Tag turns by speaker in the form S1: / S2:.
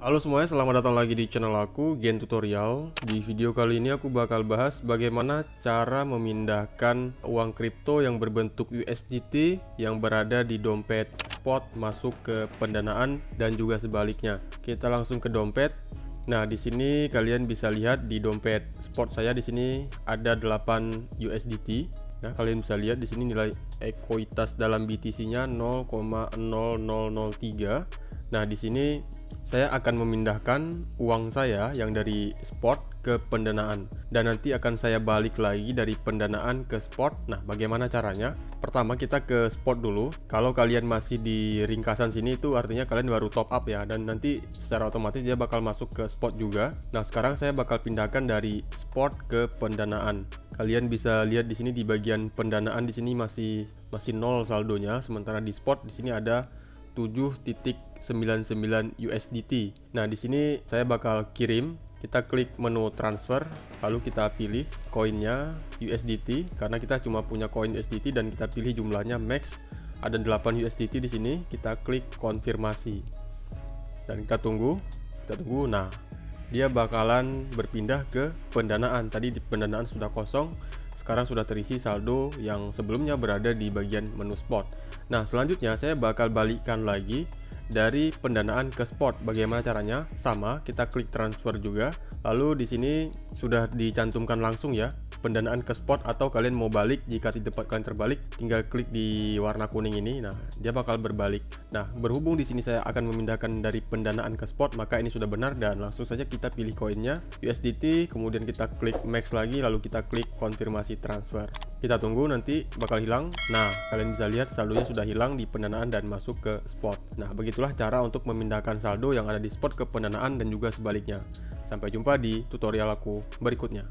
S1: Halo semuanya, selamat datang lagi di channel aku, Gen Tutorial. Di video kali ini aku bakal bahas bagaimana cara memindahkan uang kripto yang berbentuk USDT yang berada di dompet spot masuk ke pendanaan dan juga sebaliknya. Kita langsung ke dompet. Nah, di sini kalian bisa lihat di dompet spot saya di sini ada 8 USDT. Nah, kalian bisa lihat di sini nilai ekuitas dalam BTC-nya 0,0003. Nah, di sini saya akan memindahkan uang saya yang dari spot ke pendanaan dan nanti akan saya balik lagi dari pendanaan ke spot. Nah, bagaimana caranya? Pertama kita ke spot dulu. Kalau kalian masih di ringkasan sini itu artinya kalian baru top up ya, dan nanti secara otomatis dia bakal masuk ke spot juga. Nah, sekarang saya bakal pindahkan dari spot ke pendanaan. Kalian bisa lihat di sini di bagian pendanaan di sini masih nol saldonya, sementara di spot di sini ada 7.99 USDT. Nah, di sini saya bakal kirim. Kita klik menu transfer, lalu kita pilih koinnya USDT karena kita cuma punya koin USDT dan kita pilih jumlahnya max. Ada 8 USDT di sini. Kita klik konfirmasi. Dan kita tunggu. Nah, dia bakalan berpindah ke pendanaan. Tadi di pendanaan sudah kosong. Sekarang sudah terisi saldo yang sebelumnya berada di bagian menu spot. Nah, selanjutnya saya bakal balikkan lagi dari pendanaan ke spot. Bagaimana caranya? Sama, kita klik transfer juga. Lalu di sini sudah dicantumkan langsung ya, pendanaan ke spot, atau kalian mau balik, jika di tempat kalian terbalik, tinggal klik di warna kuning ini. Nah, dia bakal berbalik. Nah, berhubung di sini saya akan memindahkan dari pendanaan ke spot, maka ini sudah benar dan langsung saja kita pilih koinnya USDT, kemudian kita klik max lagi, lalu kita klik konfirmasi transfer. Kita tunggu, nanti bakal hilang. Nah, kalian bisa lihat saldonya sudah hilang di pendanaan dan masuk ke spot. Nah, begitulah cara untuk memindahkan saldo yang ada di spot ke pendanaan dan juga sebaliknya. Sampai jumpa di tutorial aku berikutnya.